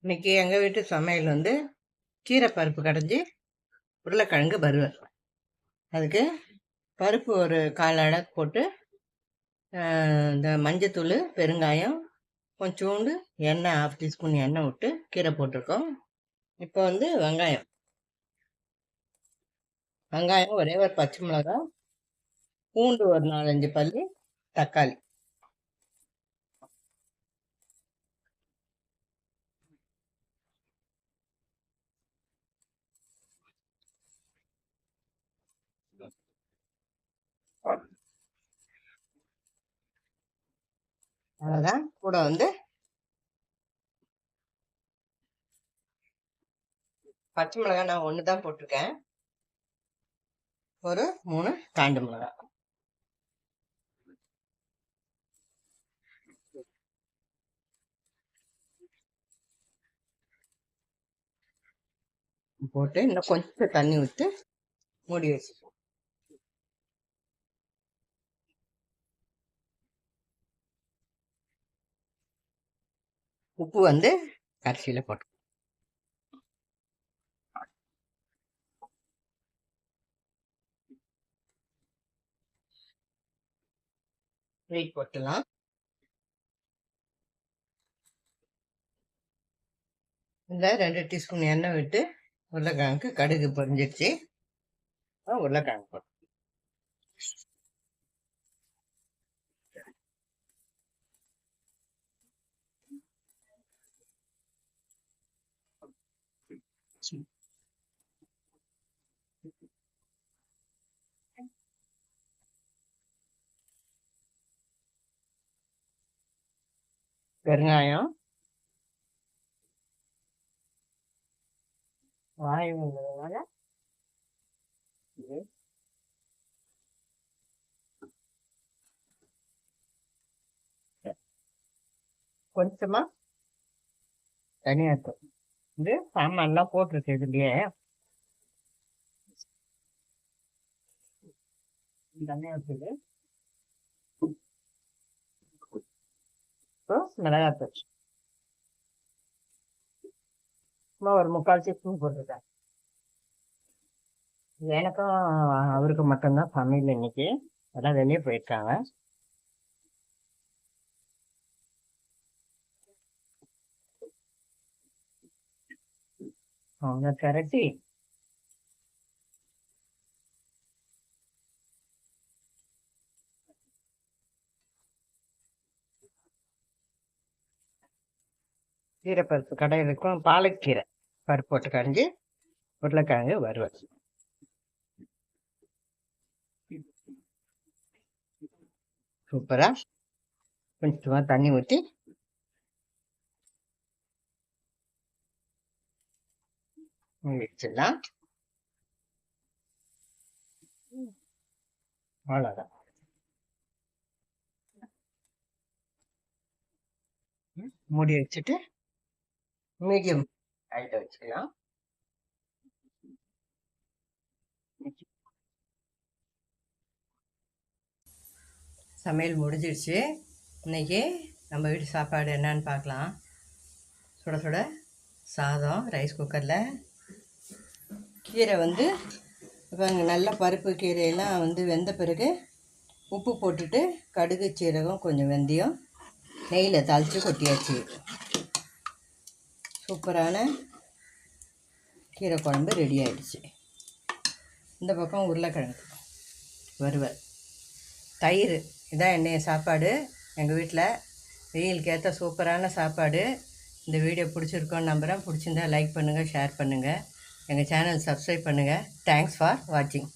இன்னைக்கு எங்கள் வீட்டு சமையல் வந்து கீரை பருப்பு கடைஞ்சி உருளைக்கிழங்கு வறுவல். அதுக்கு பருப்பு ஒரு 1/4 அடை போட்டு இந்த மஞ்சத்தூள், பெருங்காயம், கொஞ்சோண்டு எண்ணெய் 1/2 டீஸ்பூன் எண்ணெய் விட்டு கீரை போட்டிருக்கோம். இப்போ வந்து வெங்காயம் ஒரே ஒரு பச்சை மிளகாய், பூண்டு ஒரு 4-5 பல்லு, தக்காளி. அவ்வளோதான். கூட வந்து பச்சை மிளகாய் நான் 1 தான் போட்டிருக்கேன். ஒரு 3 காய்ந்த மிளகாய் போட்டு இன்னும் கொஞ்சம் தண்ணி ஊற்றி மூடி வச்சு உப்பு வந்து கடைசியில் போட்டு வெயிட் போட்டுலாம். இந்த 2 டீஸ்பூன் எண்ணெய் விட்டு உருளைக்கிழங்கு கடுகு பொரிஞ்சிடுச்சு. உருளைக்கிழங்கு போட்டு பெருங்காயம், வாய் வந்ததுனால கொஞ்சமா தனியாத்தூள். இது சாமான்லாம் போட்டிருக்கு இதுலயே. தனியாத்தூள், மிளகாத்தூள் சும்மா ஒரு 3/4 டீஸ்பூன் போட்டிருக்கேன். எனக்கும் அவருக்கு மட்டும்தான் சமையல் இன்னைக்கு, அதான் வெளியே போயிருக்காங்க. அவங்க கரட்டி கீரை பருப்பு கடையில் இருக்கும் பாலக்கீரை பருப்பு போட்டு கடைஞ்சி உருளைக்கிழங்கு வறுவல். சூப்பரா கொஞ்சமா தண்ணி ஊற்றி வச்சிடலாம். அவ்வளோதான். மூடி வச்சுட்டு மீடியம் ஹைட்டில் வச்சுக்கலாம். சமையல் முடிஞ்சிடுச்சு. இன்னைக்கு நம்ம வீட்டு சாப்பாடு என்னன்னு பார்க்கலாம். சுட சுட சாதம் ரைஸ் குக்கரில். கீரை வந்து இப்போ நல்ல பருப்பு கீரையெல்லாம் வந்து வெந்த பிறகு உப்பு போட்டுட்டு கடுகு, சீரகம், கொஞ்சம் வெந்தயம் நெய்யில் தாளித்து கொட்டியாச்சு. சூப்பரான கீரை குழம்பு ரெடி ஆகிடுச்சு. இந்த பக்கம் உருளைக்கிழங்கு வறுவல், தயிர். இதான் என்னைய சாப்பாடு எங்கள் வீட்டில். வெயிலுக்கு ஏற்ற சூப்பரான சாப்பாடு. இந்த வீடியோ பிடிச்சிருக்கோன்னு நம்புகிறேன். பிடிச்சிருந்தா லைக் பண்ணுங்கள், ஷேர் பண்ணுங்கள், எங்கள் சேனல் சப்ஸ்கிரைப் பண்ணுங்கள். தேங்க்ஸ் ஃபார் வாட்சிங்.